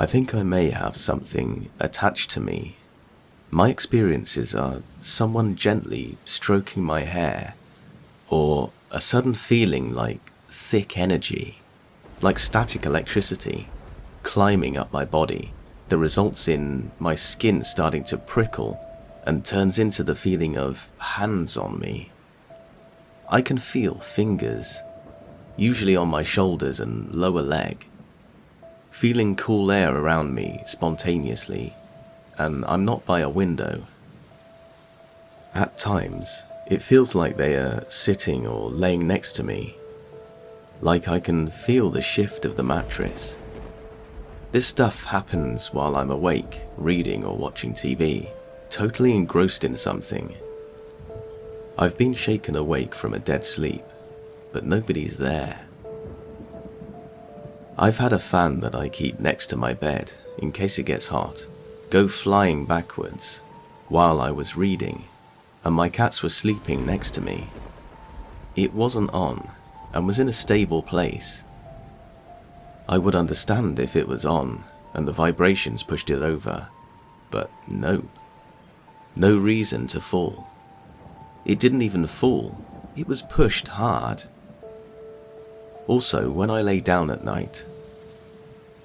I think I may have something attached to me. My experiences are someone gently stroking my hair, or a sudden feeling like thick energy, like static electricity, climbing up my body that results in my skin starting to prickle and turns into the feeling of hands on me. I can feel fingers, usually on my shoulders and lower leg, feeling cool air around me spontaneously, and I'm not by a window. At times, it feels like they are sitting or laying next to me, like I can feel the shift of the mattress. This stuff happens while I'm awake, reading or watching TV, totally engrossed in something. I've been shaken awake from a dead sleep, but nobody's there. I've had a fan that I keep next to my bed in case it gets hot go flying backwards while I was reading, and my cats were sleeping next to me. It wasn't on and was in a stable place. I would understand if it was on and the vibrations pushed it over, but no reason to fall. It didn't even fall, it was pushed hard. Also, when I lay down at night,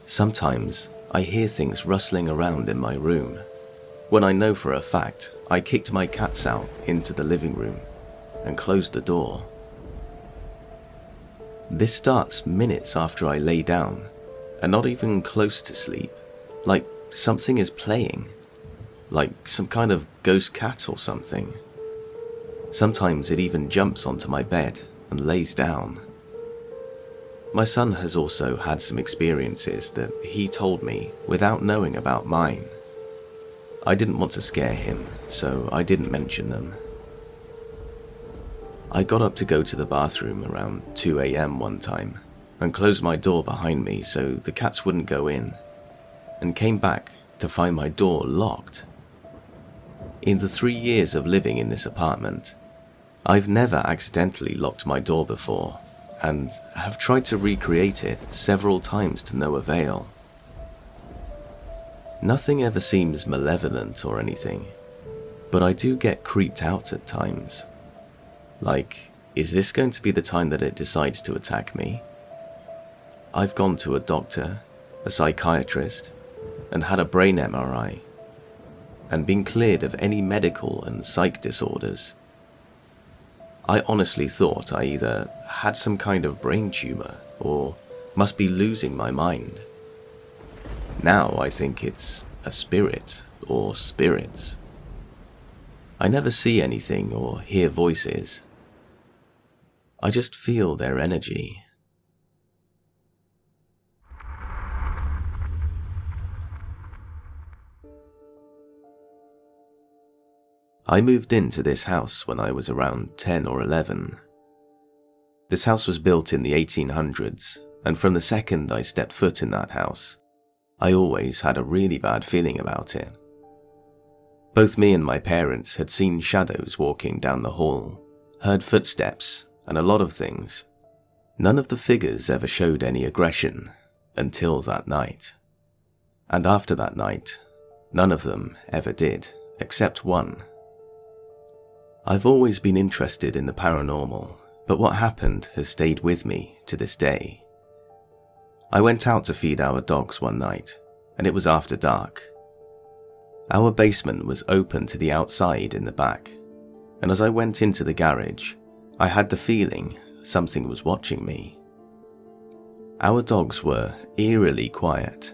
sometimes I hear things rustling around in my room, when I know for a fact I kicked my cats out into the living room and closed the door. This starts minutes after I lay down, and not even close to sleep, like something is playing, like some kind of ghost cat or something. Sometimes it even jumps onto my bed and lays down. My son has also had some experiences that he told me without knowing about mine. I didn't want to scare him, so I didn't mention them. I got up to go to the bathroom around 2 a.m. one time and closed my door behind me so the cats wouldn't go in, and came back to find my door locked. In the 3 years of living in this apartment, I've never accidentally locked my door before, and have tried to recreate it several times to no avail. Nothing ever seems malevolent or anything, but I do get creeped out at times. Like, is this going to be the time that it decides to attack me? I've gone to a doctor, a psychiatrist, and had a brain MRI, and been cleared of any medical and psych disorders. I honestly thought I either had some kind of brain tumor or must be losing my mind. Now I think it's a spirit or spirits. I never see anything or hear voices. I just feel their energy. I moved into this house when I was around 10 or 11. This house was built in the 1800s, and from the second I stepped foot in that house, I always had a really bad feeling about it. Both me and my parents had seen shadows walking down the hall, heard footsteps, and a lot of things. None of the figures ever showed any aggression until that night. And after that night, none of them ever did, except one. I've always been interested in the paranormal, but what happened has stayed with me to this day. I went out to feed our dogs one night, and it was after dark. Our basement was open to the outside in the back, and as I went into the garage, I had the feeling something was watching me. Our dogs were eerily quiet,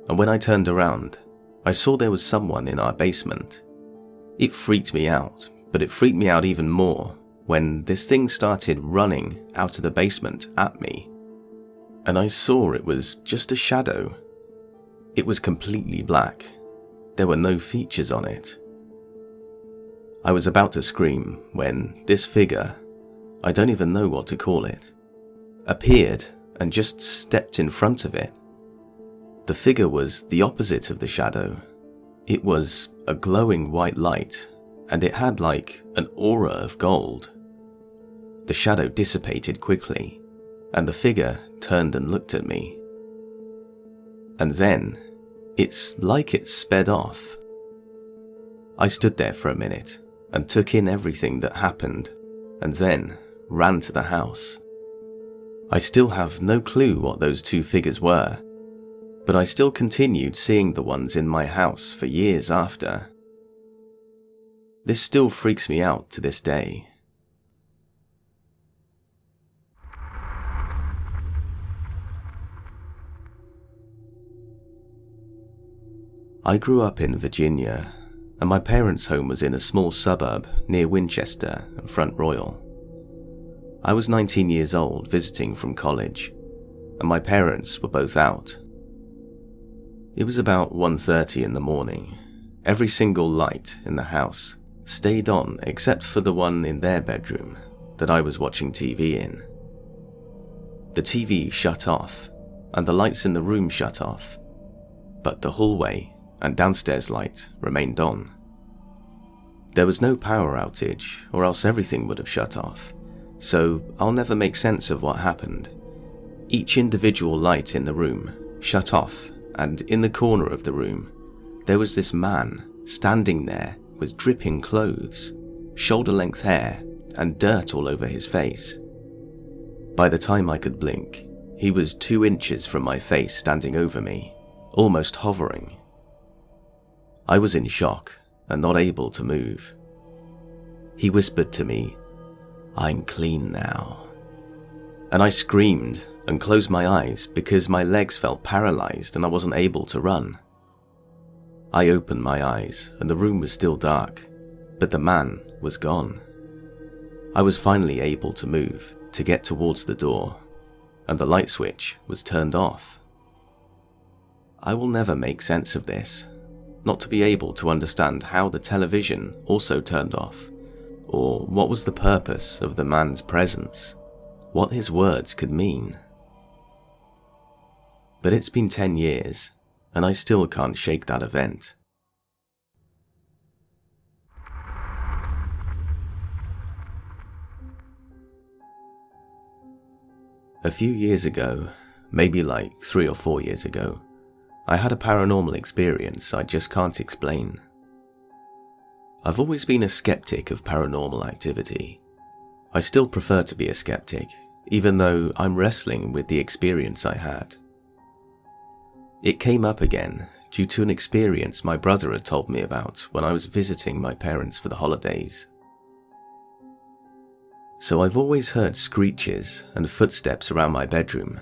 and when I turned around, I saw there was someone in our basement. It freaked me out, but it freaked me out even more when this thing started running out of the basement at me, and I saw it was just a shadow. It was completely black. There were no features on it. I was about to scream when this figure, I don't even know what to call it, appeared and just stepped in front of it. The figure was the opposite of the shadow. It was a glowing white light, and it had like an aura of gold. The shadow dissipated quickly, and the figure turned and looked at me. And then It's like it sped off. I stood there for a minute and took in everything that happened, and then ran to the house. I still have no clue what those two figures were, but I still continued seeing the ones in my house for years after. This still freaks me out to this day. I grew up in Virginia, and my parents' home was in a small suburb near Winchester and Front Royal. I was 19 years old visiting from college, and my parents were both out. It was about 1:30 in the morning. Every single light in the house stayed on except for the one in their bedroom that I was watching TV in. The TV shut off, and the lights in the room shut off, but the hallway and downstairs light remained on. There was no power outage, or else everything would have shut off, so I'll never make sense of what happened. Each individual light in the room shut off, and in the corner of the room, there was this man standing there with dripping clothes, shoulder-length hair, and dirt all over his face. By the time I could blink, he was 2 inches from my face standing over me, almost hovering. I was in shock and not able to move. He whispered to me, "I'm clean now." And I screamed and closed my eyes because my legs felt paralyzed and I wasn't able to run. I opened my eyes and the room was still dark, but the man was gone. I was finally able to move to get towards the door, and the light switch was turned off. I will never make sense of this, not to be able to understand how the television also turned off, or what was the purpose of the man's presence, what his words could mean. But it's been 10 years, and I still can't shake that event. A few years ago, maybe like 3 or 4 years ago, I had a paranormal experience I just can't explain. I've always been a skeptic of paranormal activity. I still prefer to be a skeptic, even though I'm wrestling with the experience I had. It came up again due to an experience my brother had told me about when I was visiting my parents for the holidays. So I've always heard screeches and footsteps around my bedroom.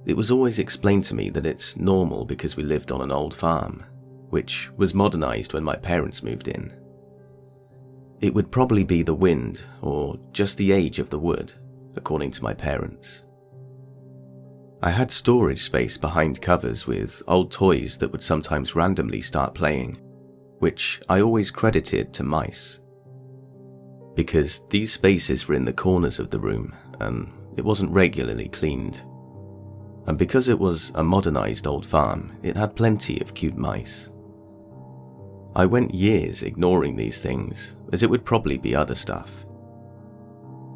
It was always explained to me that it's normal because we lived on an old farm, which was modernized when my parents moved in. It would probably be the wind or just the age of the wood, according to my parents. I had storage space behind covers with old toys that would sometimes randomly start playing, which I always credited to mice. Because these spaces were in the corners of the room and it wasn't regularly cleaned. And because it was a modernized old farm, it had plenty of cute mice. I went years ignoring these things, as it would probably be other stuff.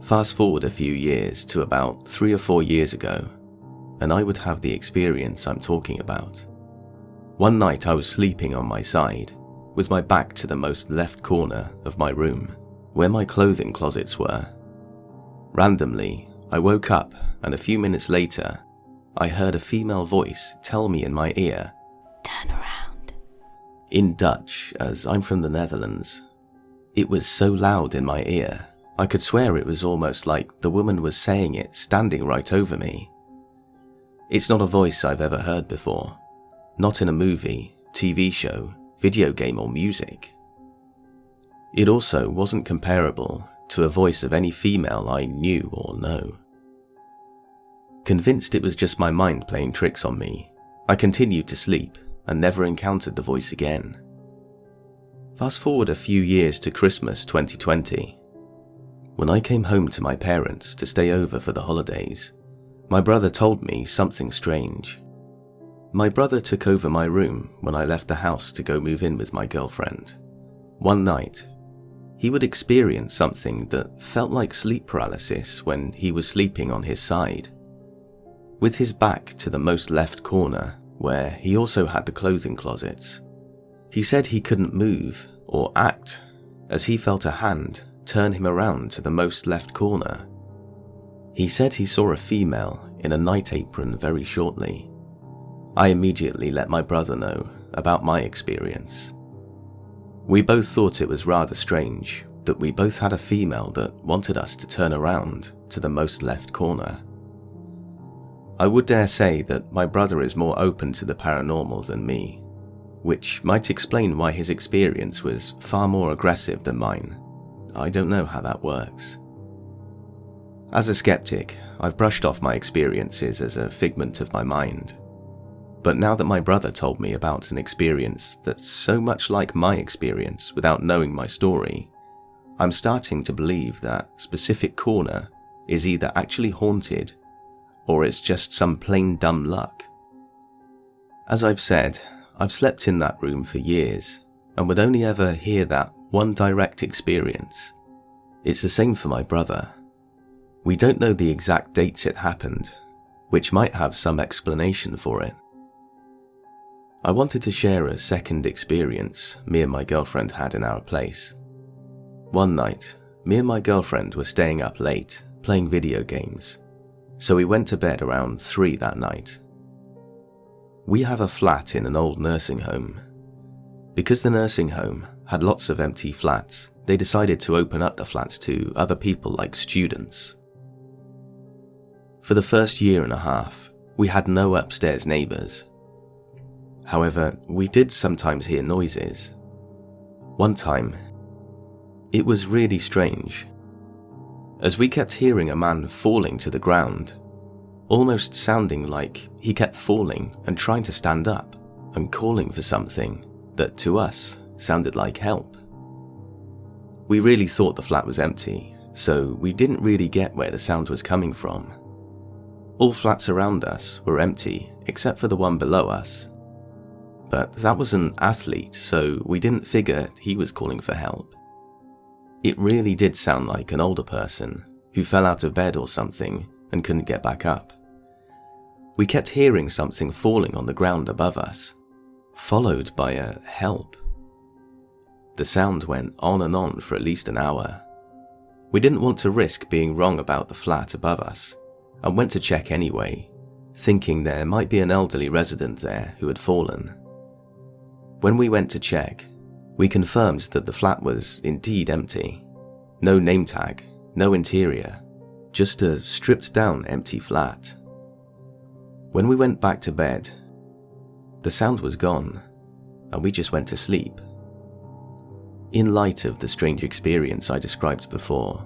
Fast forward a few years to about 3 or 4 years ago, and I would have the experience I'm talking about. One night I was sleeping on my side, with my back to the most left corner of my room, where my clothing closets were. Randomly, I woke up, and a few minutes later, I heard a female voice tell me in my ear, "Turn around," in Dutch, as I'm from the Netherlands. It was so loud in my ear, I could swear it was almost like the woman was saying it standing right over me. It's not a voice I've ever heard before, not in a movie, TV show, video game or music. It also wasn't comparable to a voice of any female I knew or know. Convinced it was just my mind playing tricks on me, I continued to sleep and never encountered the voice again. Fast forward a few years to Christmas 2020. When I came home to my parents to stay over for the holidays, my brother told me something strange. My brother took over my room when I left the house to go move in with my girlfriend. One night, he would experience something that felt like sleep paralysis when he was sleeping on his side. With his back to the most left corner, where he also had the clothing closets. He said he couldn't move or act as he felt a hand turn him around to the most left corner. He said he saw a female in a night apron very shortly. I immediately let my brother know about my experience. We both thought it was rather strange that we both had a female that wanted us to turn around to the most left corner. I would dare say that my brother is more open to the paranormal than me, which might explain why his experience was far more aggressive than mine. I don't know how that works. As a skeptic, I've brushed off my experiences as a figment of my mind. But now that my brother told me about an experience that's so much like my experience without knowing my story, I'm starting to believe that specific corner is either actually haunted or it's just some plain dumb luck. As I've said, I've slept in that room for years and would only ever hear that one direct experience. It's the same for my brother. We don't know the exact dates it happened, which might have some explanation for it. I wanted to share a second experience me and my girlfriend had in our place. One night, me and my girlfriend were staying up late, playing video games, so we went to bed around 3 that night. We have a flat in an old nursing home. Because the nursing home had lots of empty flats, they decided to open up the flats to other people like students. For the first year and a half, we had no upstairs neighbours. However, we did sometimes hear noises. One time, it was really strange, as we kept hearing a man falling to the ground, almost sounding like he kept falling and trying to stand up and calling for something that to us sounded like help. We really thought the flat was empty, so we didn't really get where the sound was coming from. All flats around us were empty except for the one below us. But that was an athlete, so we didn't figure he was calling for help. It really did sound like an older person who fell out of bed or something and couldn't get back up. We kept hearing something falling on the ground above us, followed by a help. The sound went on and on for at least an hour. We didn't want to risk being wrong about the flat above us and went to check anyway, thinking there might be an elderly resident there who had fallen. When we went to check, we confirmed that the flat was indeed empty. No name tag, no interior, just a stripped down empty flat. When we went back to bed, the sound was gone and we just went to sleep. In light of the strange experience I described before,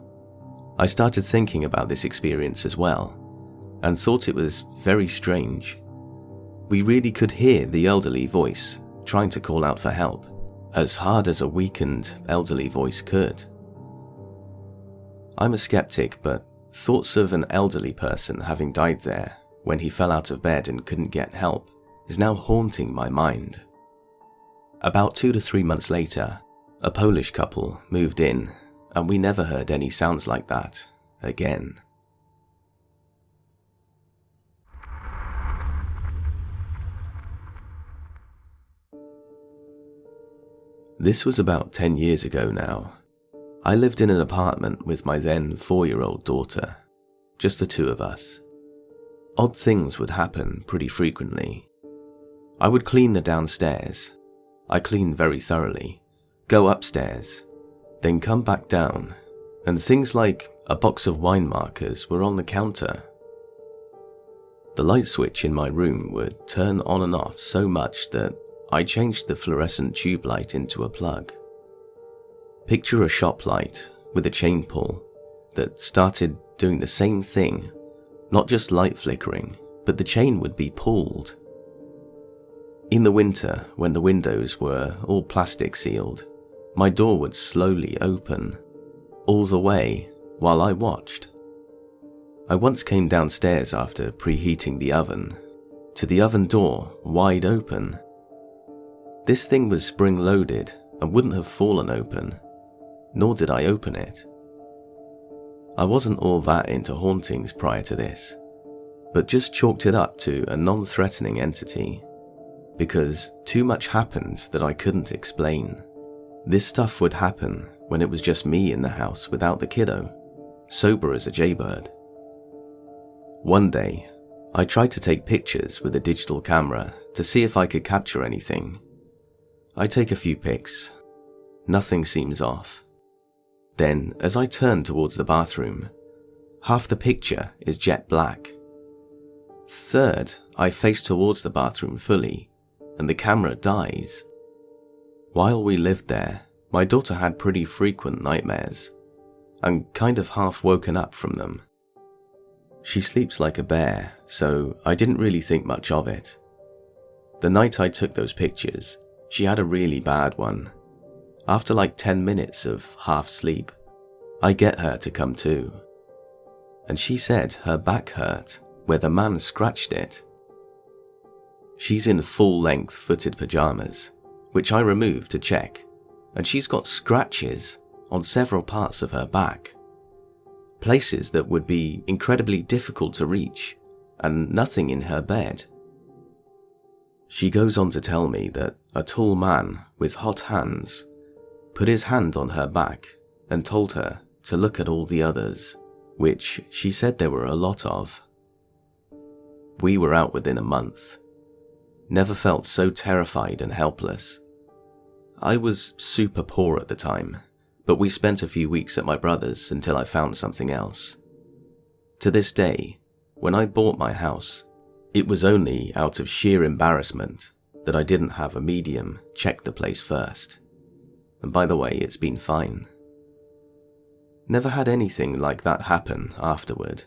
I started thinking about this experience as well and thought it was very strange. We really could hear the elderly voice trying to call out for help, as hard as a weakened elderly voice could. I'm a skeptic, but thoughts of an elderly person having died there when he fell out of bed and couldn't get help is now haunting my mind. About 2 to 3 months later, a Polish couple moved in and we never heard any sounds like that again. This was about 10 years ago now. I lived in an apartment with my then 4-year-old daughter, just the two of us. Odd things would happen pretty frequently. I would clean the downstairs. I cleaned very thoroughly, go upstairs, then come back down, and things like a box of wine markers were on the counter. The light switch in my room would turn on and off so much that I changed the fluorescent tube light into a plug. Picture a shop light with a chain pull that started doing the same thing, not just light flickering, but the chain would be pulled. In the winter, when the windows were all plastic sealed, my door would slowly open, all the way while I watched. I once came downstairs after preheating the oven, to the oven door wide open. This thing was spring-loaded and wouldn't have fallen open, nor did I open it. I wasn't all that into hauntings prior to this, but just chalked it up to a non-threatening entity. because too much happened that I couldn't explain. This stuff would happen when it was just me in the house without the kiddo, sober as a jaybird. One day, I tried to take pictures with a digital camera to see if I could capture anything. I take a few pics. Nothing seems off. Then, as I turn towards the bathroom, half the picture is jet black. Third, I face towards the bathroom fully, and the camera dies. While we lived there, my daughter had pretty frequent nightmares, and kind of half woken up from them. She sleeps like a bear, so I didn't really think much of it. The night I took those pictures, she had a really bad one. After like 10 minutes of half sleep, I get her to come to. And she said her back hurt where the man scratched it. She's in full-length footed pajamas, which I removed to check, and she's got scratches on several parts of her back. Places that would be incredibly difficult to reach, and nothing in her bed. She goes on to tell me that a tall man with hot hands put his hand on her back and told her to look at all the others, which she said there were a lot of. We were out within a month. Never felt so terrified and helpless. I was super poor at the time, but we spent a few weeks at my brother's until I found something else. To this day, when I bought my house, it was only out of sheer embarrassment that I didn't have a medium check the place first. And by the way, it's been fine. Never had anything like that happen afterward,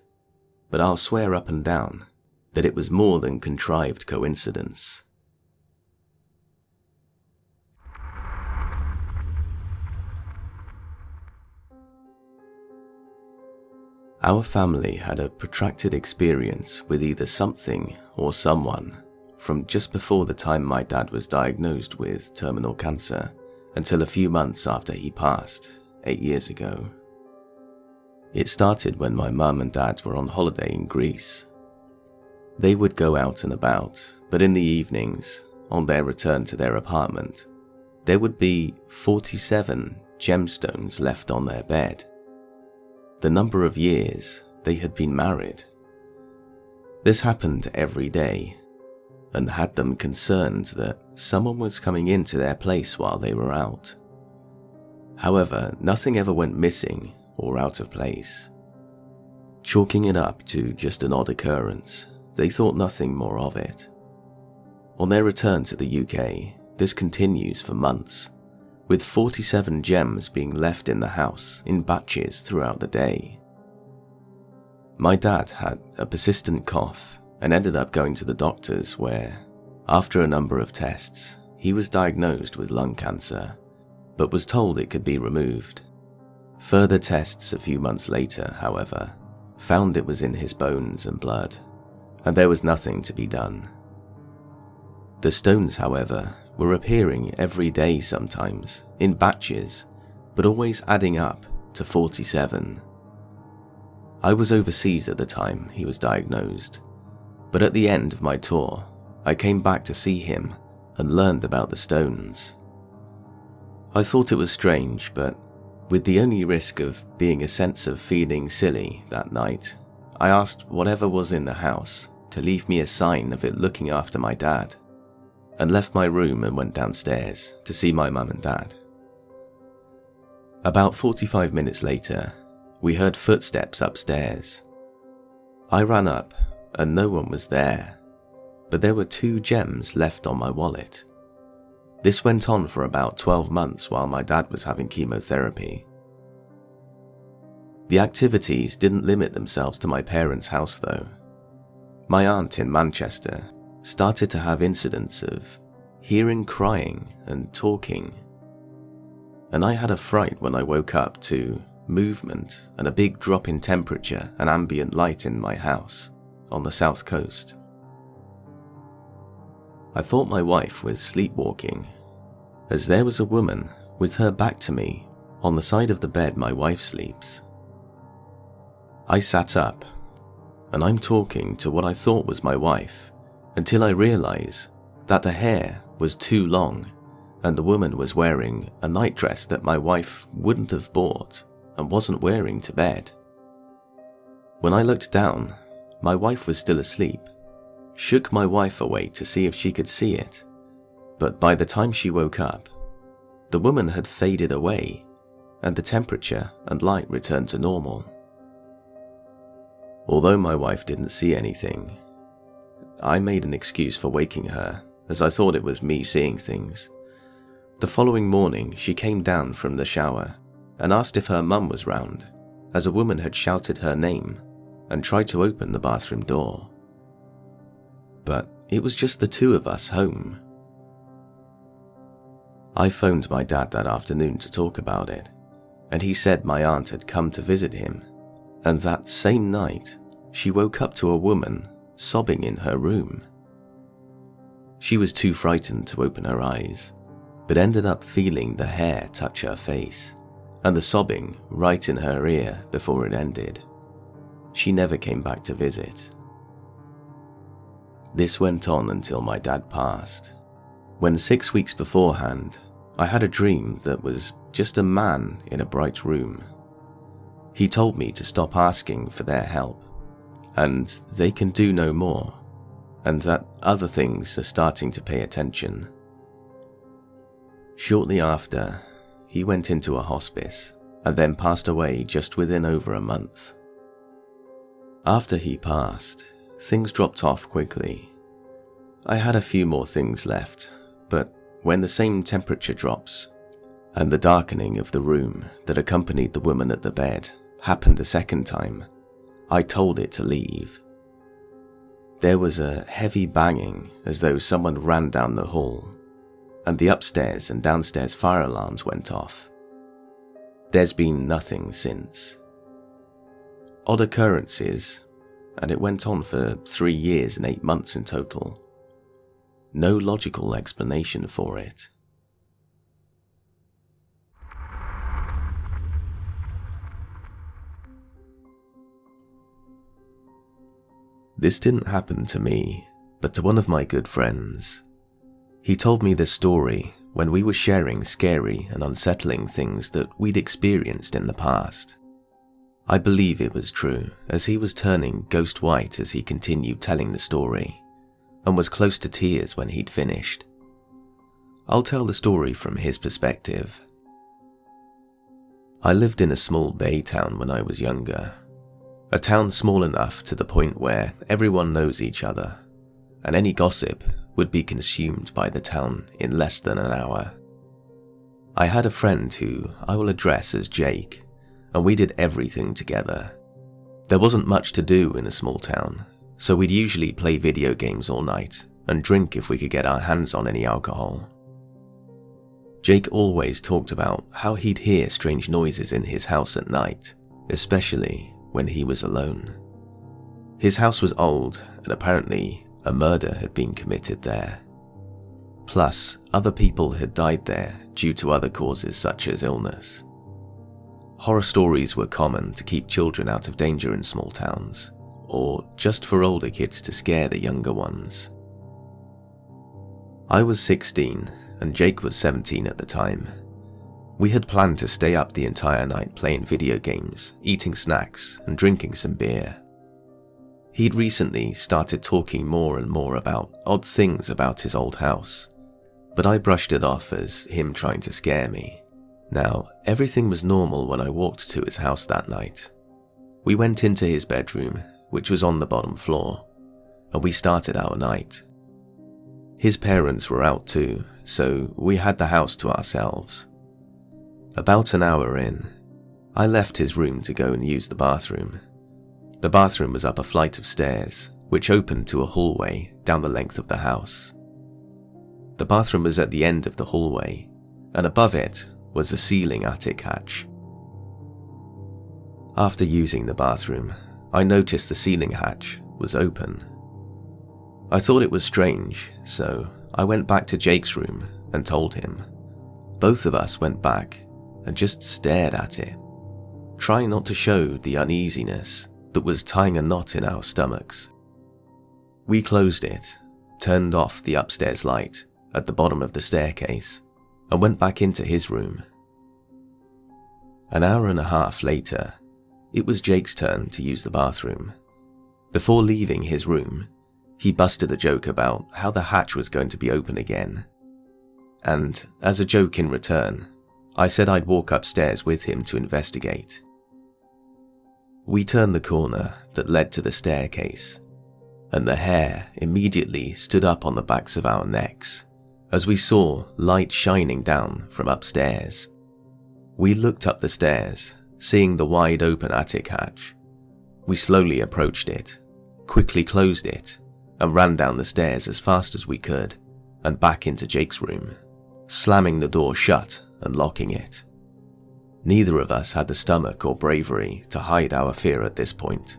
but I'll swear up and down that it was more than contrived coincidence. Our family had a protracted experience with either something or someone from just before the time my dad was diagnosed with terminal cancer until a few months after he passed 8 years ago. It started when my mum and dad were on holiday in Greece. They would go out and about, but in the evenings, on their return to their apartment, there would be 47 gemstones left on their bed. The number of years they had been married. This happened every day, and had them concerned that someone was coming into their place while they were out. However, nothing ever went missing or out of place. Chalking it up to just an odd occurrence, they thought nothing more of it. On their return to the UK, this continues for months, with 47 gems being left in the house in batches throughout the day. My dad had a persistent cough and ended up going to the doctors where, after a number of tests, he was diagnosed with lung cancer, but was told it could be removed. Further tests a few months later, however, found it was in his bones and blood, and there was nothing to be done. The stones, however, were appearing every day sometimes, in batches, but always adding up to 47. I was overseas at the time he was diagnosed, but at the end of my tour, I came back to see him and learned about the stones. I thought it was strange, but with the only risk of being a sense of feeling silly that night, I asked whatever was in the house to leave me a sign of it looking after my dad, and left my room and went downstairs to see my mum and dad. About 45 minutes later, we heard footsteps upstairs. I ran up and no one was there, but there were 2 gems left on my wallet. This went on for about 12 months while my dad was having chemotherapy. The activities didn't limit themselves to my parents' house though. My aunt in Manchester started to have incidents of hearing crying and talking. And I had a fright when I woke up to movement and a big drop in temperature and ambient light in my house on the south coast. I thought my wife was sleepwalking, as there was a woman with her back to me on the side of the bed my wife sleeps. I sat up, and I'm talking to what I thought was my wife, until I realize that the hair was too long and the woman was wearing a nightdress that my wife wouldn't have bought and wasn't wearing to bed. When I looked down, my wife was still asleep, shook my wife awake to see if she could see it, but by the time she woke up, the woman had faded away and the temperature and light returned to normal. Although my wife didn't see anything, I made an excuse for waking her, as I thought it was me seeing things. The following morning, she came down from the shower and asked if her mum was round, as a woman had shouted her name and tried to open the bathroom door. But it was just the two of us home. I phoned my dad that afternoon to talk about it, and he said my aunt had come to visit him, and that same night, she woke up to a woman sobbing in her room. She was too frightened to open her eyes, but ended up feeling the hair touch her face and the sobbing right in her ear before it ended. She never came back to visit. This went on until my dad passed, when 6 weeks beforehand, I had a dream that was just a man in a bright room. He told me to stop asking for their help, and they can do no more, and that other things are starting to pay attention. Shortly after, he went into a hospice and then passed away just within over a month. After he passed, things dropped off quickly. I had a few more things left, but when the same temperature drops and the darkening of the room that accompanied the woman at the bed happened a second time, I told it to leave. There was a heavy banging as though someone ran down the hall, and the upstairs and downstairs fire alarms went off. There's been nothing since. Odd occurrences, and it went on for 3 years and 8 months in total. No logical explanation for it. This didn't happen to me, but to one of my good friends. He told me this story when we were sharing scary and unsettling things that we'd experienced in the past. I believe it was true, as he was turning ghost white as he continued telling the story, and was close to tears when he'd finished. I'll tell the story from his perspective. I lived in a small bay town when I was younger. A town small enough to the point where everyone knows each other, and any gossip would be consumed by the town in less than an hour. I had a friend who I will address as Jake, and we did everything together. There wasn't much to do in a small town, so we'd usually play video games all night and drink if we could get our hands on any alcohol. Jake always talked about how he'd hear strange noises in his house at night, especially when he was alone. His house was old, and apparently a murder had been committed there. Plus, other people had died there due to other causes such as illness. Horror stories were common to keep children out of danger in small towns, or just for older kids to scare the younger ones. I was 16 and Jake was 17 at the time. We had planned to stay up the entire night playing video games, eating snacks, and drinking some beer. He'd recently started talking more and more about odd things about his old house, but I brushed it off as him trying to scare me. Now, everything was normal when I walked to his house that night. We went into his bedroom, which was on the bottom floor, and we started our night. His parents were out too, so we had the house to ourselves. About an hour in, I left his room to go and use the bathroom. The bathroom was up a flight of stairs, which opened to a hallway down the length of the house. The bathroom was at the end of the hallway, and above it was a ceiling attic hatch. After using the bathroom, I noticed the ceiling hatch was open. I thought it was strange, so I went back to Jake's room and told him. Both of us went back and just stared at it, trying not to show the uneasiness that was tying a knot in our stomachs. We closed it, turned off the upstairs light at the bottom of the staircase and went back into his room. An hour and a half later, it was Jake's turn to use the bathroom. Before leaving his room, he busted a joke about how the hatch was going to be open again. And as a joke in return, I said I'd walk upstairs with him to investigate. We turned the corner that led to the staircase, and the hair immediately stood up on the backs of our necks as we saw light shining down from upstairs. We looked up the stairs, seeing the wide open attic hatch. We slowly approached it, quickly closed it, and ran down the stairs as fast as we could and back into Jake's room, slamming the door shut and locking it. Neither of us had the stomach or bravery to hide our fear at this point,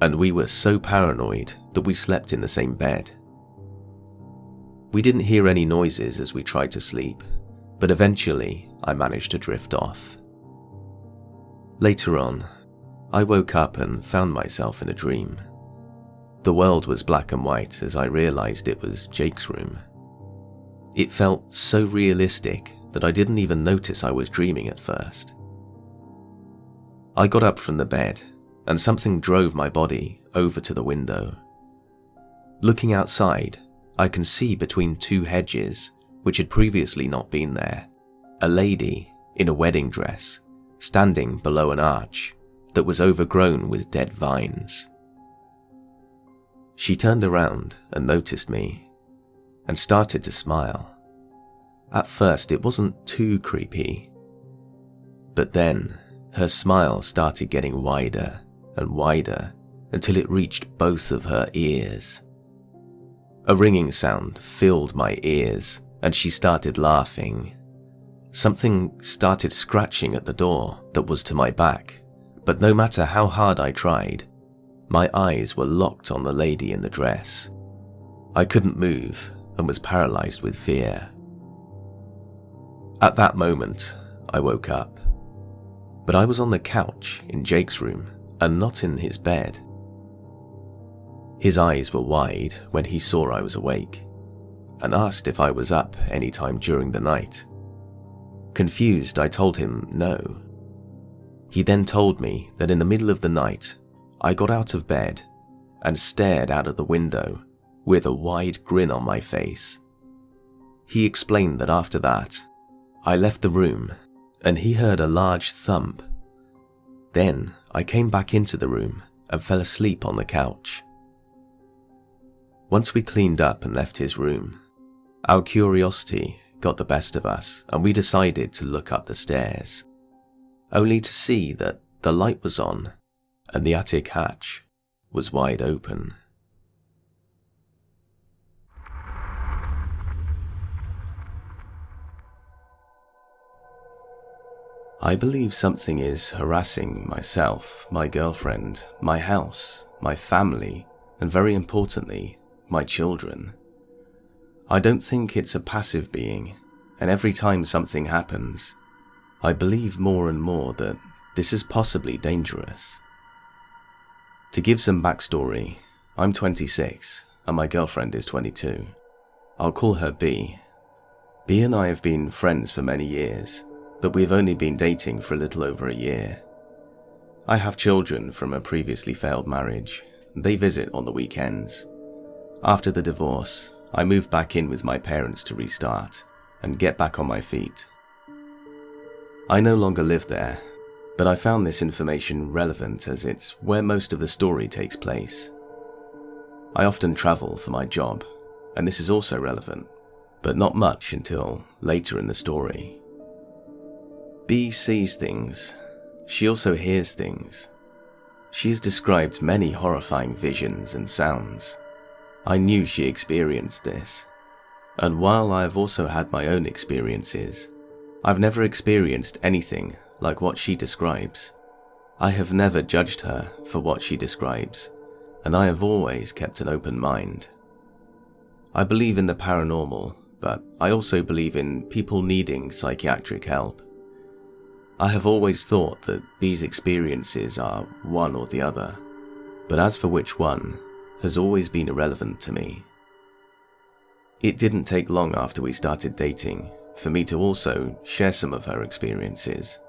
and we were so paranoid that we slept in the same bed. We didn't hear any noises as we tried to sleep, but eventually I managed to drift off. Later on, I woke up and found myself in a dream. The world was black and white as I realized it was Jake's room. It felt so realistic that I didn't even notice I was dreaming at first. I got up from the bed and something drove my body over to the window. Looking outside, I can see between two hedges, which had previously not been there, a lady in a wedding dress standing below an arch that was overgrown with dead vines. She turned around and noticed me and started to smile. At first it wasn't too creepy, but then her smile started getting wider and wider until it reached both of her ears. A ringing sound filled my ears and she started laughing. Something started scratching at the door that was to my back, but no matter how hard I tried, my eyes were locked on the lady in the dress. I couldn't move and was paralyzed with fear. At that moment, I woke up, but I was on the couch in Jake's room and not in his bed. His eyes were wide when he saw I was awake and asked if I was up any time during the night. Confused, I told him no. He then told me that in the middle of the night, I got out of bed and stared out of the window with a wide grin on my face. He explained that after that, I left the room and he heard a large thump. Then I came back into the room and fell asleep on the couch. Once we cleaned up and left his room, our curiosity got the best of us and we decided to look up the stairs, only to see that the light was on and the attic hatch was wide open. I believe something is harassing myself, my girlfriend, my house, my family, and very importantly, my children. I don't think it's a passive being, and every time something happens, I believe more and more that this is possibly dangerous. To give some backstory, I'm 26 and my girlfriend is 22. I'll call her B. B and I have been friends for many years, but we've only been dating for a little over a year. I have children from a previously failed marriage. They visit on the weekends. After the divorce, I moved back in with my parents to restart and get back on my feet. I no longer live there, but I found this information relevant as it's where most of the story takes place. I often travel for my job, and this is also relevant, but not much until later in the story. B sees things. She also hears things. She has described many horrifying visions and sounds. I knew she experienced this, and while I have also had my own experiences, I've never experienced anything like what she describes. I have never judged her for what she describes, and I have always kept an open mind. I believe in the paranormal, but I also believe in people needing psychiatric help. I have always thought that B's experiences are one or the other, but as for which one has always been irrelevant to me. It didn't take long after we started dating for me to also share some of her experiences.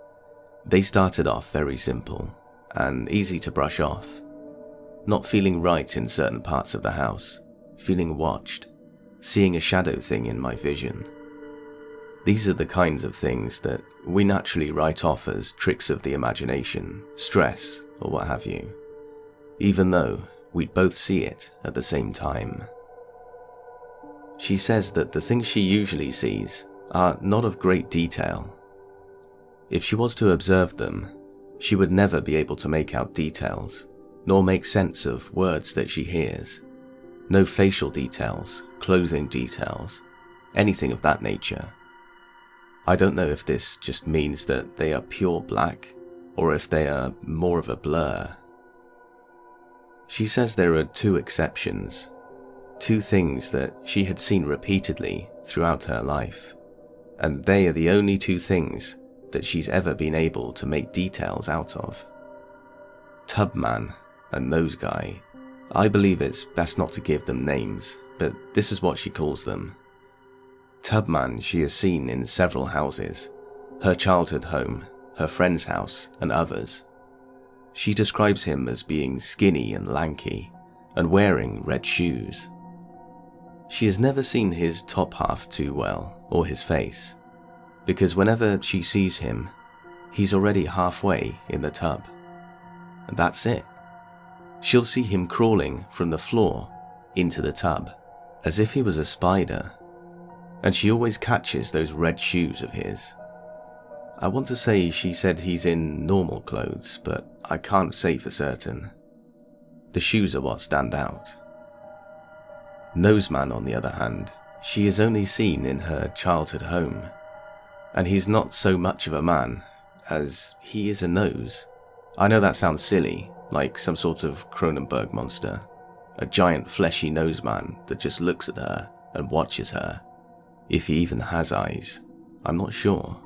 They started off very simple and easy to brush off. Not feeling right in certain parts of the house, feeling watched, seeing a shadow thing in my vision. These are the kinds of things that we naturally write off as tricks of the imagination, stress, or what have you, even though we'd both see it at the same time. She says that the things she usually sees are not of great detail. If she was to observe them, she would never be able to make out details, nor make sense of words that she hears. No facial details, clothing details, anything of that nature. I don't know if this just means that they are pure black, or if they are more of a blur. She says there are two exceptions, two things that she had seen repeatedly throughout her life, and they are the only two things that she's ever been able to make details out of. Tubman and Nose Guy. I believe it's best not to give them names, but this is what she calls them. Tubman she has seen in several houses, her childhood home, her friend's house, and others. She describes him as being skinny and lanky, and wearing red shoes. She has never seen his top half too well, or his face, because whenever she sees him, he's already halfway in the tub. And that's it. She'll see him crawling from the floor into the tub, as if he was a spider, and she always catches those red shoes of his. I want to say she said he's in normal clothes, but I can't say for certain. The shoes are what stand out. Noseman, on the other hand, she is only seen in her childhood home, and he's not so much of a man as he is a nose. I know that sounds silly, like some sort of Cronenberg monster, a giant fleshy nose man that just looks at her and watches her. If he even has eyes, I'm not sure.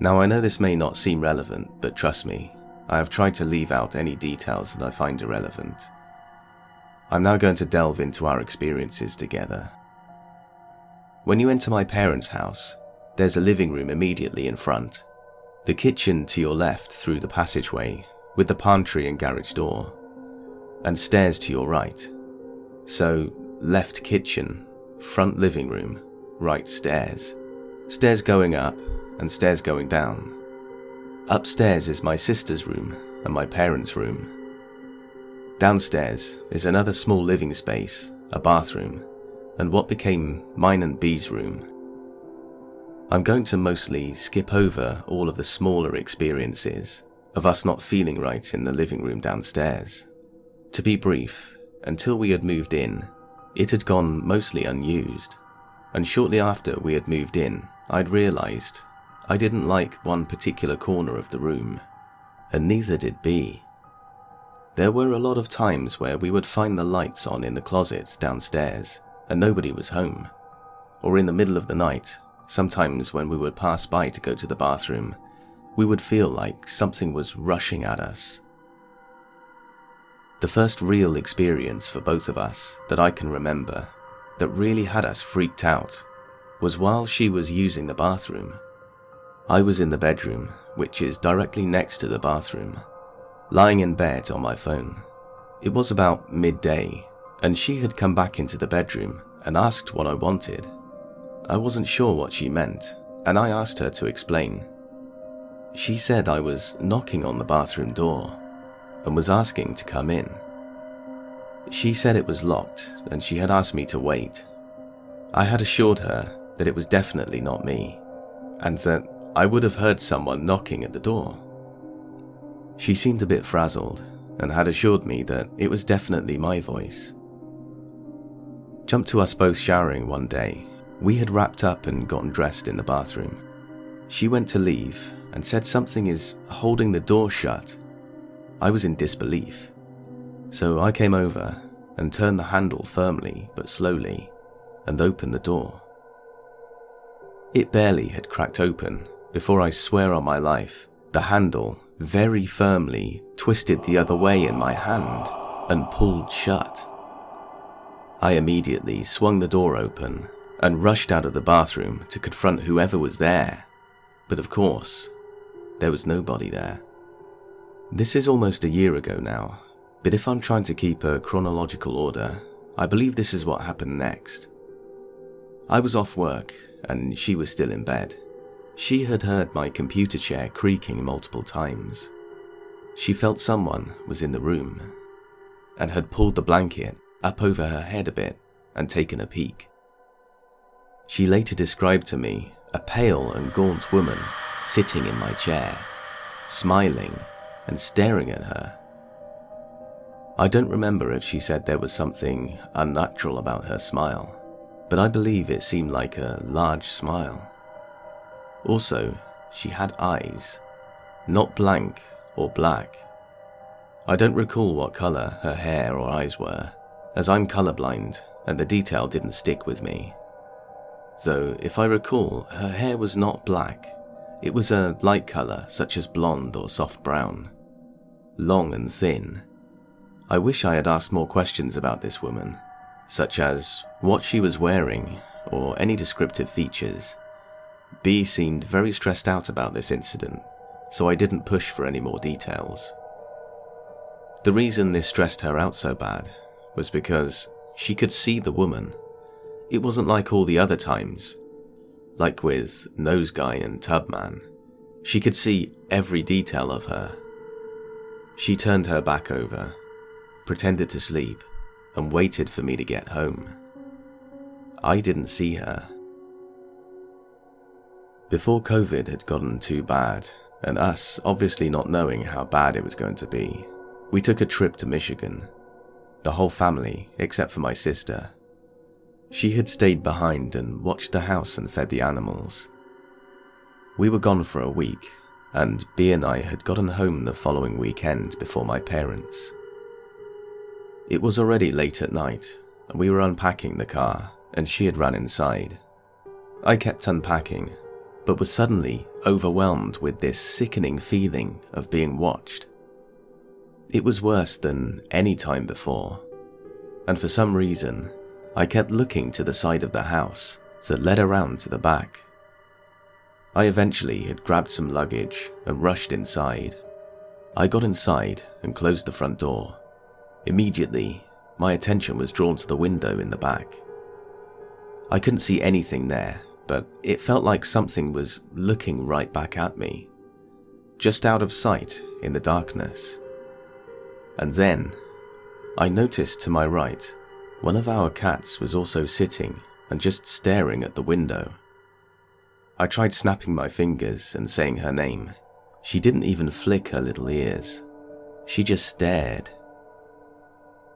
Now I know this may not seem relevant, but trust me, I have tried to leave out any details that I find irrelevant. I'm now going to delve into our experiences together. When you enter my parents' house, there's a living room immediately in front, the kitchen to your left through the passageway with the pantry and garage door, and stairs to your right. So, left kitchen, front living room, right stairs. Stairs going up and stairs going down. Upstairs is my sister's room and my parents' room. Downstairs is another small living space, a bathroom, and what became mine and B's room. I'm going to mostly skip over all of the smaller experiences of us not feeling right in the living room downstairs. To be brief, until we had moved in, it had gone mostly unused, and shortly after we had moved in, I'd realised I didn't like one particular corner of the room, and neither did B. There were a lot of times where we would find the lights on in the closets downstairs and nobody was home, or in the middle of the night, sometimes when we would pass by to go to the bathroom, we would feel like something was rushing at us. The first real experience for both of us that I can remember that really had us freaked out was while she was using the bathroom. I was in the bedroom, which is directly next to the bathroom, lying in bed on my phone. It was about midday, and she had come back into the bedroom and asked what I wanted. I wasn't sure what she meant, and I asked her to explain. She said I was knocking on the bathroom door and was asking to come in. She said it was locked and she had asked me to wait. I had assured her that it was definitely not me, and that I would have heard someone knocking at the door. She seemed a bit frazzled and had assured me that it was definitely my voice. Jump to us both showering one day. We had wrapped up and gotten dressed in the bathroom. She went to leave and said something is holding the door shut. I was in disbelief, so I came over and turned the handle firmly but slowly and opened the door. It barely had cracked open before, I swear on my life, the handle very firmly twisted the other way in my hand and pulled shut. I immediately swung the door open and rushed out of the bathroom to confront whoever was there. But of course, there was nobody there. This is almost a year ago now, but if I'm trying to keep a chronological order, I believe this is what happened next. I was off work and she was still in bed. She had heard my computer chair creaking multiple times. She felt someone was in the room and had pulled the blanket up over her head a bit and taken a peek. She later described to me a pale and gaunt woman sitting in my chair, smiling and staring at her. I don't remember if she said there was something unnatural about her smile, but I believe it seemed like a large smile. Also, she had eyes, not blank or black. I don't recall what color her hair or eyes were, as I'm colorblind and the detail didn't stick with me. Though, if I recall, her hair was not black. It was a light color such as blonde or soft brown, long and thin. I wish I had asked more questions about this woman, such as what she was wearing or any descriptive features. B seemed very stressed out about this incident, so I didn't push for any more details. The reason this stressed her out so bad was because she could see the woman. It wasn't like all the other times, like with Nose Guy and Tubman. She could see every detail of her. She turned her back over, pretended to sleep, and waited for me to get home. I didn't see her. Before COVID had gotten too bad, and us obviously not knowing how bad it was going to be, we took a trip to Michigan. The whole family, except for my sister. She had stayed behind and watched the house and fed the animals. We were gone for a week, and B and I had gotten home the following weekend before my parents. It was already late at night, and we were unpacking the car, and she had run inside. I kept unpacking, but was suddenly overwhelmed with this sickening feeling of being watched. It was worse than any time before, and for some reason, I kept looking to the side of the house that led around to the back. I eventually had grabbed some luggage and rushed inside. I got inside and closed the front door. Immediately, my attention was drawn to the window in the back. I couldn't see anything there, but it felt like something was looking right back at me, just out of sight in the darkness. And then, I noticed to my right, one of our cats was also sitting and just staring at the window. I tried snapping my fingers and saying her name. She didn't even flick her little ears. She just stared.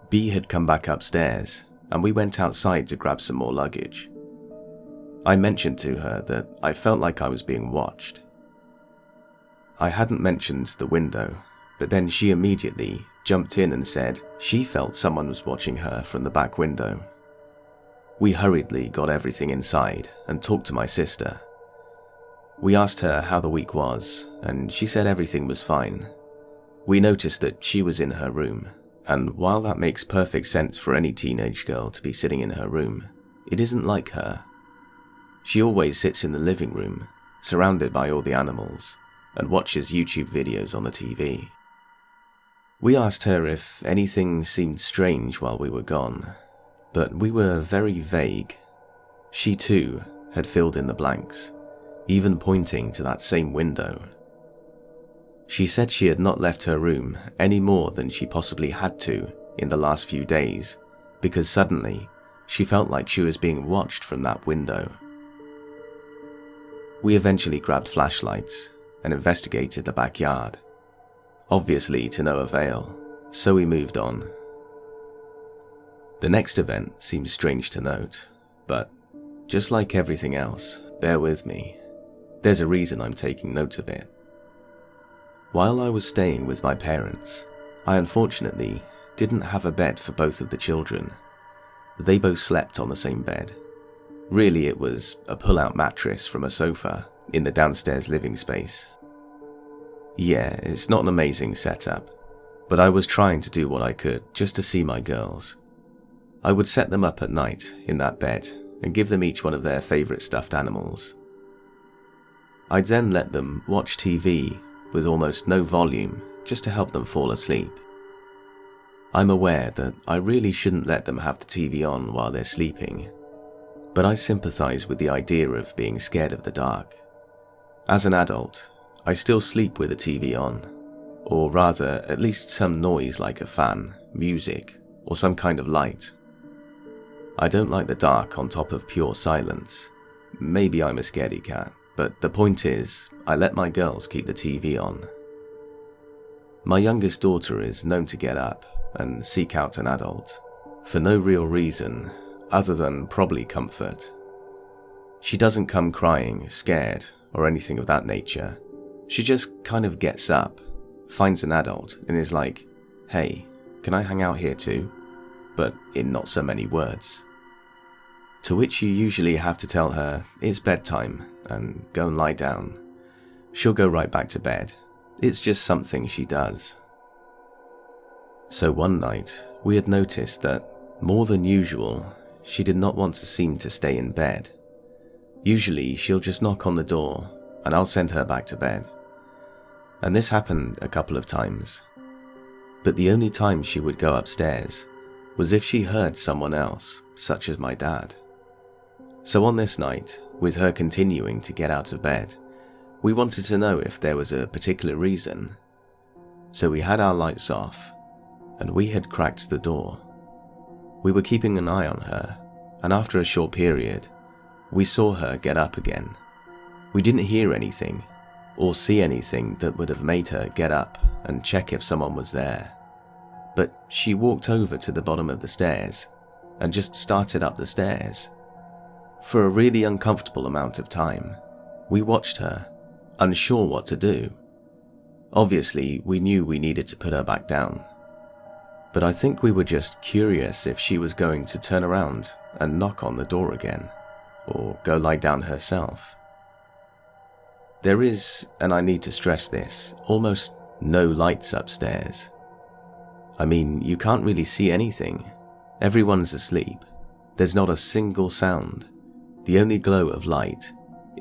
B had come back upstairs, and we went outside to grab some more luggage. I mentioned to her that I felt like I was being watched. I hadn't mentioned the window, but then she immediately jumped in and said she felt someone was watching her from the back window. We hurriedly got everything inside and talked to my sister. We asked her how the week was, and she said everything was fine. We noticed that she was in her room, and while that makes perfect sense for any teenage girl to be sitting in her room, it isn't like her. She always sits in the living room, surrounded by all the animals, and watches YouTube videos on the TV. We asked her if anything seemed strange while we were gone, but we were very vague. She too had filled in the blanks, even pointing to that same window. She said she had not left her room any more than she possibly had to in the last few days, because suddenly she felt like she was being watched from that window. We eventually grabbed flashlights and investigated the backyard. Obviously to no avail, so we moved on. The next event seems strange to note, but just like everything else, bear with me. There's a reason I'm taking note of it. While I was staying with my parents, I unfortunately didn't have a bed for both of the children. They both slept on the same bed. Really, it was a pull-out mattress from a sofa in the downstairs living space. Yeah, it's not an amazing setup, but I was trying to do what I could just to see my girls. I would set them up at night in that bed and give them each one of their favourite stuffed animals. I'd then let them watch TV with almost no volume just to help them fall asleep. I'm aware that I really shouldn't let them have the TV on while they're sleeping, but I sympathise with the idea of being scared of the dark. As an adult, I still sleep with the TV on, or rather at least some noise like a fan, music, or some kind of light. I don't like the dark on top of pure silence. Maybe I'm a scaredy cat, but the point is, I let my girls keep the TV on. My youngest daughter is known to get up and seek out an adult, for no real reason other than probably comfort. She doesn't come crying, scared, or anything of that nature. She just kind of gets up, finds an adult, and is like, "Hey, can I hang out here too?" But in not so many words. To which you usually have to tell her it's bedtime and go and lie down. She'll go right back to bed. It's just something she does. So one night, we had noticed that, more than usual, she did not want to seem to stay in bed. Usually, she'll just knock on the door, and I'll send her back to bed. And this happened a couple of times. But the only time she would go upstairs was if she heard someone else, such as my dad. So on this night, with her continuing to get out of bed, we wanted to know if there was a particular reason. So we had our lights off, and we had cracked the door. We were keeping an eye on her, and after a short period, we saw her get up again. We didn't hear anything, or see anything that would have made her get up and check if someone was there. But she walked over to the bottom of the stairs, and just started up the stairs. For a really uncomfortable amount of time, we watched her, unsure what to do. Obviously, we knew we needed to put her back down. But I think we were just curious if she was going to turn around and knock on the door again, or go lie down herself. There is, and I need to stress this, almost no lights upstairs. I mean, you can't really see anything. Everyone's asleep. There's not a single sound. The only glow of light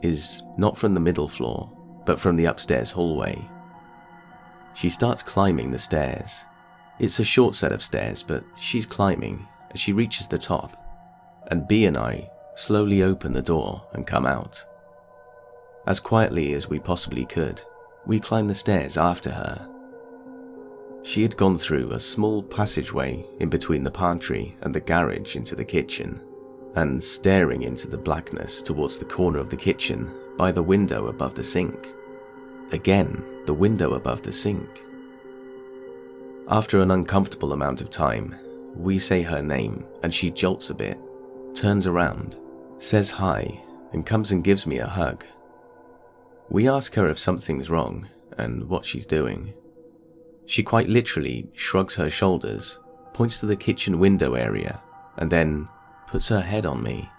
is not from the middle floor, but from the upstairs hallway. She starts climbing the stairs. It's a short set of stairs, but she's climbing as she reaches the top, and B and I slowly open the door and come out. As quietly as we possibly could, we climbed the stairs after her. She had gone through a small passageway in between the pantry and the garage into the kitchen, and staring into the blackness towards the corner of the kitchen by the window above the sink. Again, the window above the sink. After an uncomfortable amount of time, we say her name and she jolts a bit, turns around, says hi, and comes and gives me a hug. We ask her if something's wrong and what she's doing. She quite literally shrugs her shoulders, points to the kitchen window area, and then puts her head on me.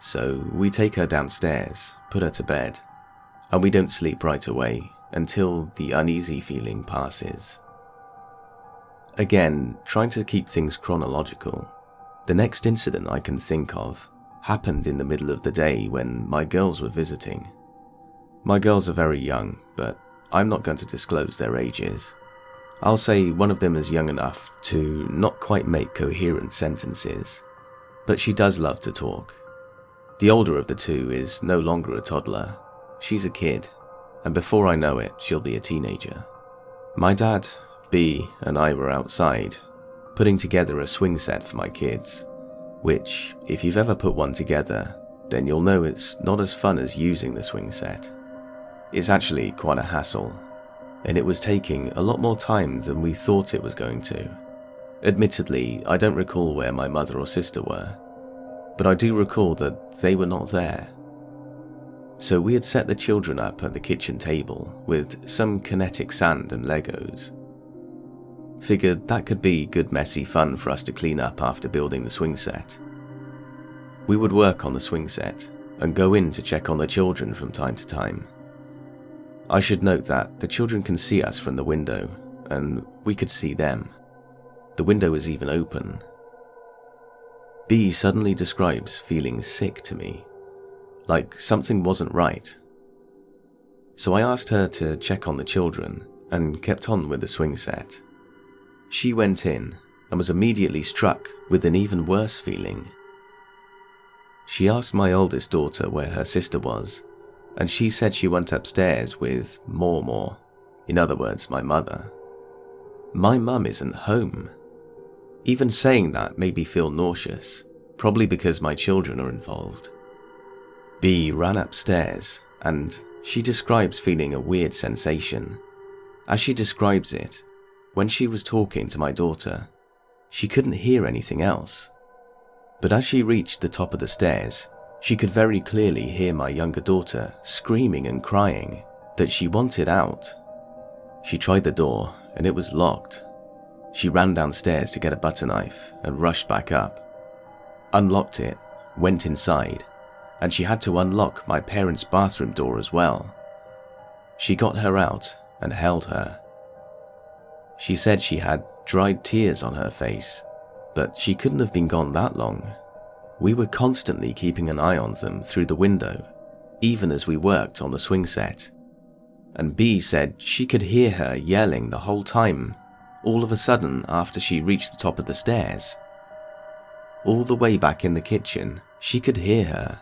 So we take her downstairs, put her to bed, and we don't sleep right away until the uneasy feeling passes. Again, trying to keep things chronological, the next incident I can think of happened in the middle of the day when my girls were visiting. My girls are very young, but I'm not going to disclose their ages. I'll say one of them is young enough to not quite make coherent sentences, but she does love to talk. The older of the two is no longer a toddler. She's a kid, and before I know it, she'll be a teenager. My dad, B, and I were outside, putting together a swing set for my kids, which, if you've ever put one together, then you'll know it's not as fun as using the swing set. It's actually quite a hassle, and it was taking a lot more time than we thought it was going to. Admittedly, I don't recall where my mother or sister were, but I do recall that they were not there. So we had set the children up at the kitchen table with some kinetic sand and Legos. Figured that could be good messy fun for us to clean up after building the swing set. We would work on the swing set and go in to check on the children from time to time. I should note that the children can see us from the window, and we could see them. The window was even open. B suddenly describes feeling sick to me, like something wasn't right. So I asked her to check on the children and kept on with the swing set. She went in and was immediately struck with an even worse feeling. She asked my oldest daughter where her sister was, and she said she went upstairs with More, in other words, my mother. My mum isn't home. Even saying that made me feel nauseous, probably because my children are involved. B ran upstairs, and she describes feeling a weird sensation. As she describes it, when she was talking to my daughter, she couldn't hear anything else. But as she reached the top of the stairs, she could very clearly hear my younger daughter screaming and crying that she wanted out. She tried the door and it was locked. She ran downstairs to get a butter knife and rushed back up, unlocked it, went inside, and she had to unlock my parents' bathroom door as well. She got her out and held her. She said she had dried tears on her face, but she couldn't have been gone that long. We were constantly keeping an eye on them through the window, even as we worked on the swing set. And B said she could hear her yelling the whole time, all of a sudden after she reached the top of the stairs. All the way back in the kitchen, she could hear her.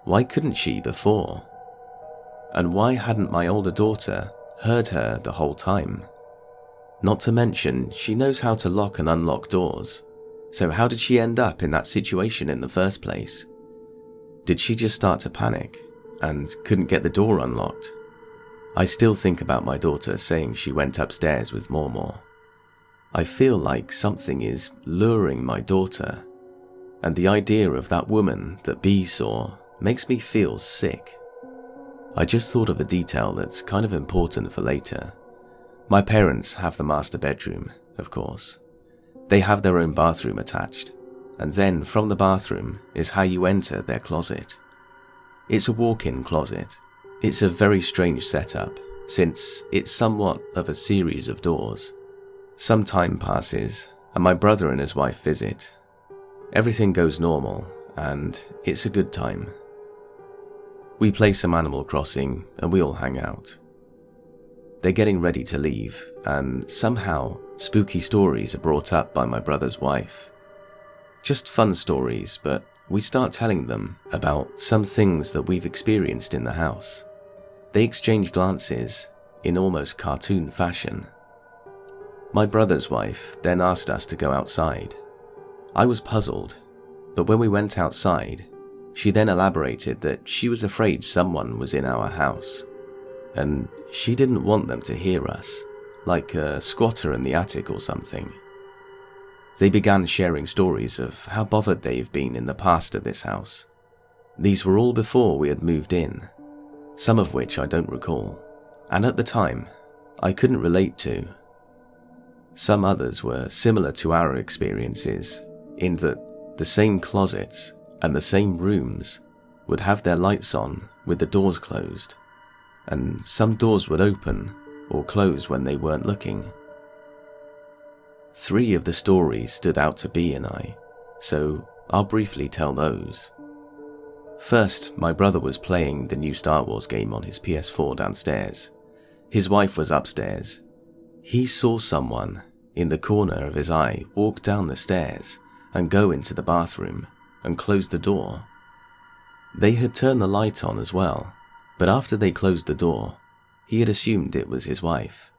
Why couldn't she before? And why hadn't my older daughter heard her the whole time? Not to mention, she knows how to lock and unlock doors, so how did she end up in that situation in the first place? Did she just start to panic and couldn't get the door unlocked? I still think about my daughter saying she went upstairs with More. I feel like something is luring my daughter, and the idea of that woman that B saw makes me feel sick. I just thought of a detail that's kind of important for later. My parents have the master bedroom, of course. They have their own bathroom attached, and then from the bathroom is how you enter their closet. It's a walk-in closet. It's a very strange setup, since it's somewhat of a series of doors. Some time passes, and my brother and his wife visit. Everything goes normal, and it's a good time. We play some Animal Crossing, and we all hang out. They're getting ready to leave, and somehow spooky stories are brought up by my brother's wife. Just fun stories, but we start telling them about some things that we've experienced in the house. They exchange glances in almost cartoon fashion. My brother's wife then asked us to go outside. I was puzzled, but when we went outside, she then elaborated that she was afraid someone was in our house, and she didn't want them to hear us, like a squatter in the attic or something. They began sharing stories of how bothered they've been in the past at this house. These were all before we had moved in, some of which I don't recall, and at the time, I couldn't relate to. Some others were similar to our experiences, in that the same closets and the same rooms would have their lights on with the doors closed, and some doors would open or close when they weren't looking. 3 of the stories stood out to B and I, so I'll briefly tell those. First, my brother was playing the new Star Wars game on his PS4 downstairs. His wife was upstairs. He saw someone in the corner of his eye walk down the stairs and go into the bathroom and close the door. They had turned the light on as well, but after they closed the door, he had assumed it was his wife.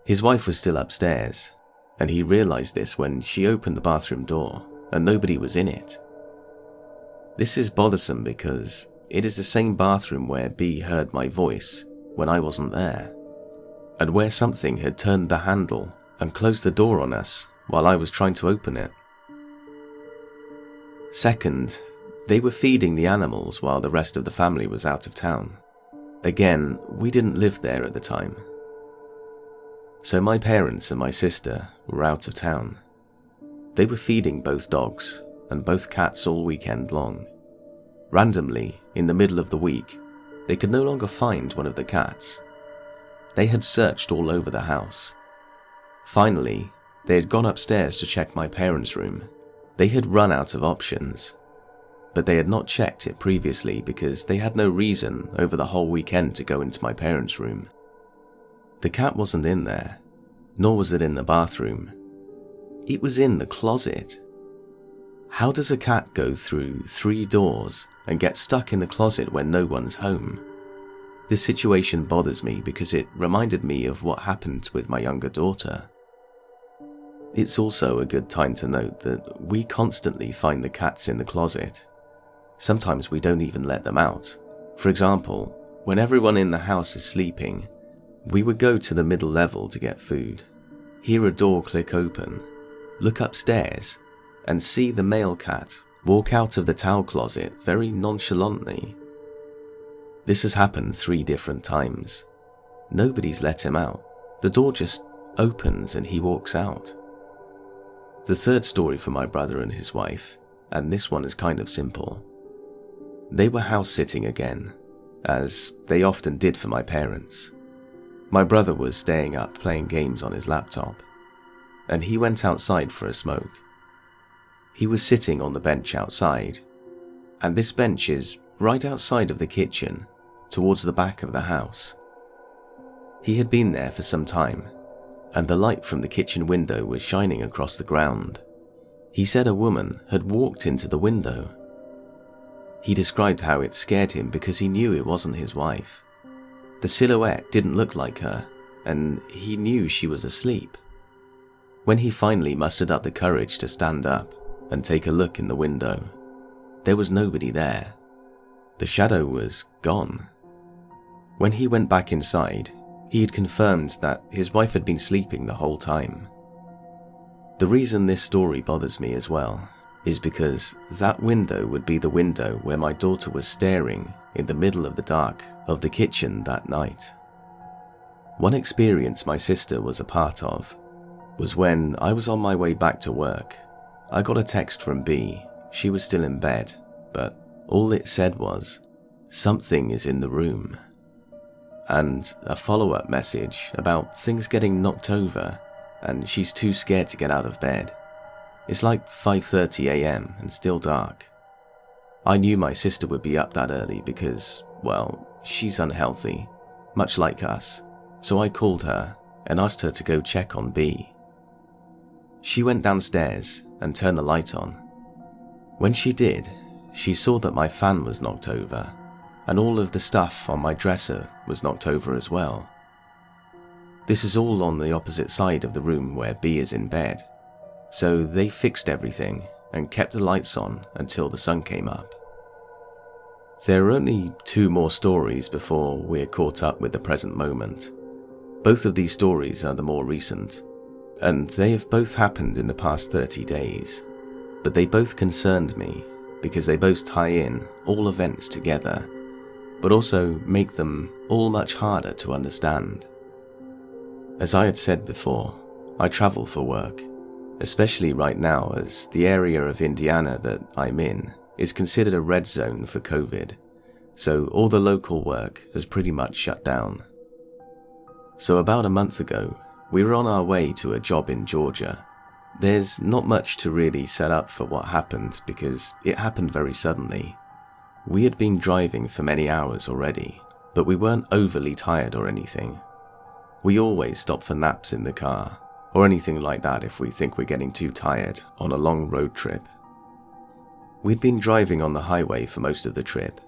His wife was still upstairs, and he realized this when she opened the bathroom door and nobody was in it. This is bothersome because it is the same bathroom where B heard my voice when I wasn't there, and where something had turned the handle and closed the door on us while I was trying to open it. Second, they were feeding the animals while the rest of the family was out of town. Again, we didn't live there at the time. So my parents and my sister were out of town. They were feeding both dogs and both cats all weekend long. Randomly, in the middle of the week, they could no longer find one of the cats. They had searched all over the house. Finally, They had gone upstairs to check my parents' room. They had run out of options, but they had not checked it previously because they had no reason over the whole weekend to go into my parents' room. The cat wasn't in there, nor was it in the bathroom. It was in the closet. How does a cat go through 3 doors and get stuck in the closet when no one's home? This situation bothers me because it reminded me of what happened with my younger daughter. It's also a good time to note that we constantly find the cats in the closet. Sometimes we don't even let them out. For example, when everyone in the house is sleeping, we would go to the middle level to get food, hear a door click open, look upstairs, and see the male cat walk out of the towel closet very nonchalantly. This has happened 3 different times. Nobody's let him out. The door just opens and he walks out. The third story for my brother and his wife, and this one is kind of simple. They were house sitting again, as they often did for my parents. My brother was staying up playing games on his laptop, and he went outside for a smoke. He was sitting on the bench outside, and this bench is right outside of the kitchen, towards the back of the house. He had been there for some time, and the light from the kitchen window was shining across the ground. He said a woman had walked into the window. He described how it scared him because he knew it wasn't his wife. The silhouette didn't look like her, and he knew she was asleep. When he finally mustered up the courage to stand up and take a look in the window, there was nobody there. The shadow was gone. When he went back inside, he had confirmed that his wife had been sleeping the whole time. The reason this story bothers me as well is because that window would be the window where my daughter was staring in the middle of the dark of the kitchen that night. One experience my sister was a part of was when I was on my way back to work. I got a text from B. She was still in bed, but all it said was, "Something is in the room," and a follow-up message about things getting knocked over and she's too scared to get out of bed. It's like 5:30 a.m. and still dark. I knew my sister would be up that early because, well, she's unhealthy, much like us, so I called her and asked her to go check on B. She went downstairs and turned the light on. When she did, she saw that my fan was knocked over, and all of the stuff on my dresser was knocked over as well. This is all on the opposite side of the room where B is in bed, so they fixed everything and kept the lights on until the sun came up. There are only 2 more stories before we're caught up with the present moment. Both of these stories are the more recent, and they have both happened in the past 30 days, but they both concerned me because they both tie in all events together, but also make them all much harder to understand. As I had said before, I travel for work, especially right now as the area of Indiana that I'm in is considered a red zone for COVID, so all the local work has pretty much shut down. So about a month ago, we were on our way to a job in Georgia. There's not much to really set up for what happened because it happened very suddenly. We had been driving for many hours already, but we weren't overly tired or anything. We always stop for naps in the car, or anything like that if we think we're getting too tired on a long road trip. We'd been driving on the highway for most of the trip,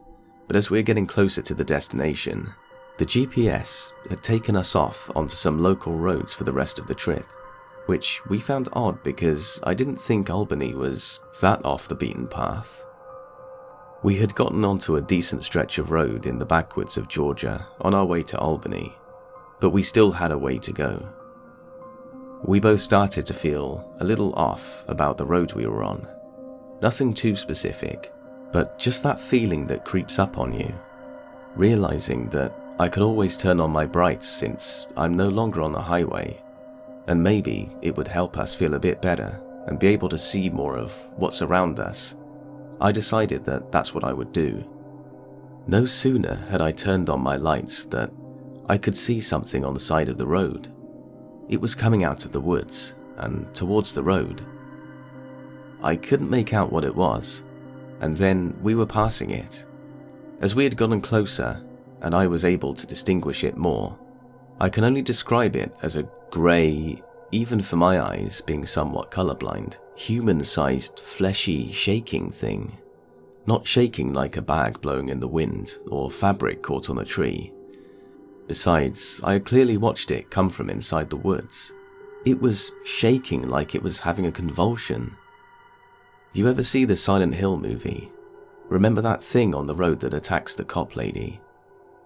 but as we were getting closer to the destination, the GPS had taken us off onto some local roads for the rest of the trip, which we found odd because I didn't think Albany was that off the beaten path. We had gotten onto a decent stretch of road in the backwoods of Georgia on our way to Albany, but we still had a way to go. We both started to feel a little off about the road we were on. Nothing too specific, but just that feeling that creeps up on you, realizing that I could always turn on my brights since I'm no longer on the highway, and maybe it would help us feel a bit better and be able to see more of what's around us. I decided that that's what I would do. No sooner had I turned on my lights that I could see something on the side of the road. It was coming out of the woods, and towards the road. I couldn't make out what it was, and then we were passing it. As we had gotten closer, and I was able to distinguish it more, I can only describe it as a grey, even for my eyes being somewhat colourblind, human-sized, fleshy, shaking thing. Not shaking like a bag blowing in the wind or fabric caught on a tree. Besides, I had clearly watched it come from inside the woods. It was shaking like it was having a convulsion. Do you ever see the Silent Hill movie? Remember that thing on the road that attacks the cop lady?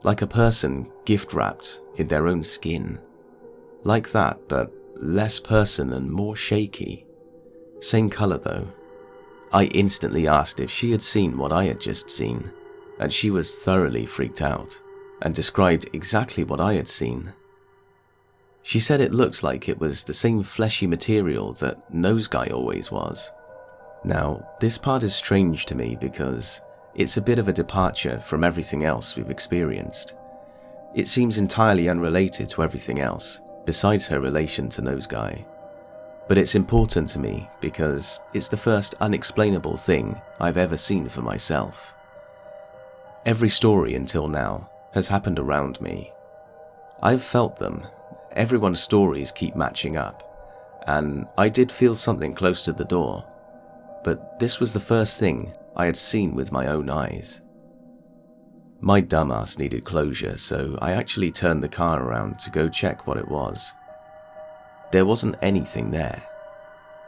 Like a person gift-wrapped in their own skin. Like that, but less person and more shaky. Same colour though. I instantly asked if she had seen what I had just seen, and she was thoroughly freaked out, and described exactly what I had seen. She said it looked like it was the same fleshy material that Nose Guy always was. Now, this part is strange to me because it's a bit of a departure from everything else we've experienced. It seems entirely unrelated to everything else, besides her relation to Nose Guy. But it's important to me because it's the first unexplainable thing I've ever seen for myself. Every story until now has happened around me. I've felt them. Everyone's stories keep matching up, and I did feel something close to the door, but this was the first thing I had seen with my own eyes. My dumbass needed closure, so I actually turned the car around to go check what it was. There wasn't anything there.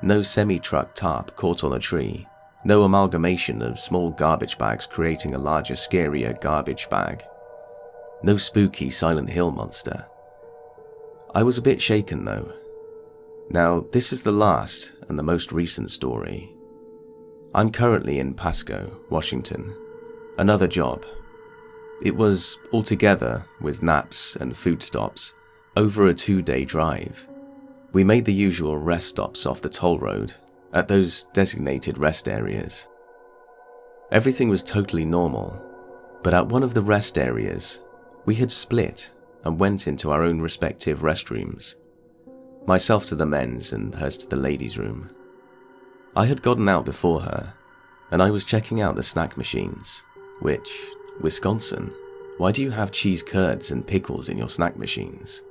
No semi-truck tarp caught on a tree, no amalgamation of small garbage bags creating a larger, scarier garbage bag. No spooky Silent Hill monster. I was a bit shaken though. Now, this is the last and the most recent story. I'm currently in Pasco, Washington. Another job. It was, altogether, with naps and food stops, over a 2-day drive. We made the usual rest stops off the toll road, at those designated rest areas. Everything was totally normal, but at one of the rest areas, we had split and went into our own respective restrooms. Myself to the men's and hers to the ladies' room. I had gotten out before her, and I was checking out the snack machines, which, Wisconsin, why do you have cheese curds and pickles in your snack machines?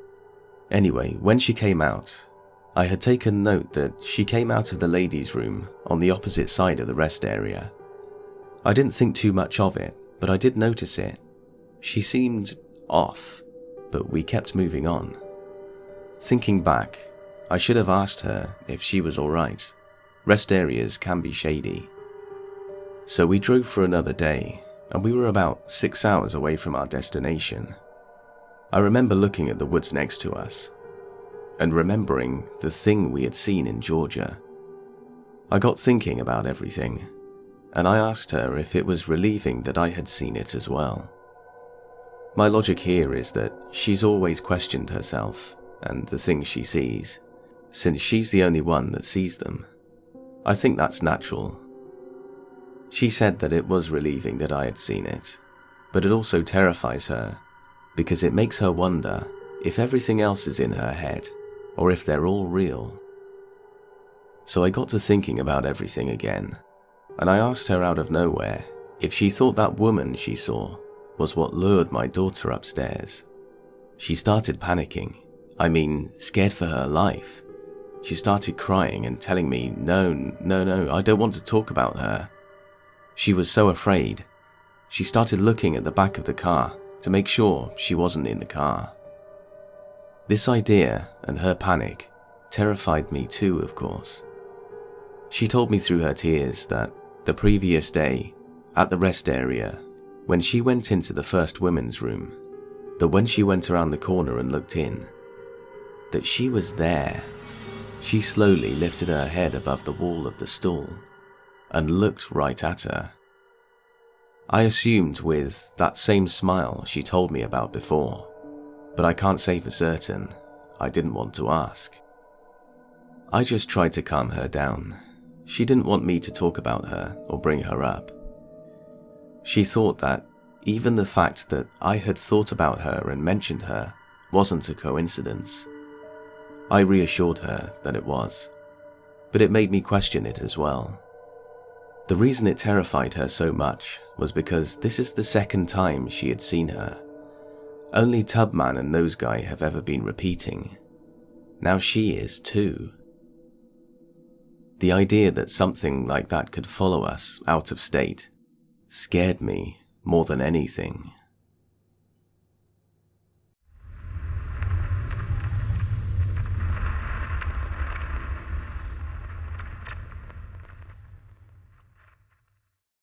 Anyway, when she came out, I had taken note that she came out of the ladies' room on the opposite side of the rest area. I didn't think too much of it, but I did notice it. She seemed off, but we kept moving on. Thinking back, I should have asked her if she was alright. Rest areas can be shady. So we drove for another day, and we were about 6 hours away from our destination. I remember looking at the woods next to us, and remembering the thing we had seen in Georgia. I got thinking about everything, and I asked her if it was relieving that I had seen it as well. My logic here is that she's always questioned herself and the things she sees, since she's the only one that sees them. I think that's natural. She said that it was relieving that I had seen it, but it also terrifies her because it makes her wonder if everything else is in her head or if they're all real. So I got to thinking about everything again, and I asked her out of nowhere if she thought that woman she saw was what lured my daughter upstairs. She started panicking. I mean, scared for her life. She started crying and telling me, no, I don't want to talk about her. She was so afraid. She started looking at the back of the car to make sure she wasn't in the car. This idea and her panic terrified me too, of course. She told me through her tears that the previous day, at the rest area, when she went into the first women's room, that when she went around the corner and looked in, that she was there. She slowly lifted her head above the wall of the stall and looked right at her. I assumed with that same smile she told me about before, but I can't say for certain. I didn't want to ask. I just tried to calm her down. She didn't want me to talk about her or bring her up. She thought that even the fact that I had thought about her and mentioned her wasn't a coincidence. I reassured her that it was, but it made me question it as well. The reason it terrified her so much was because this is the second time she had seen her. Only Tubman and Nose Guy have ever been repeating. Now she is too. The idea that something like that could follow us out of state scared me more than anything.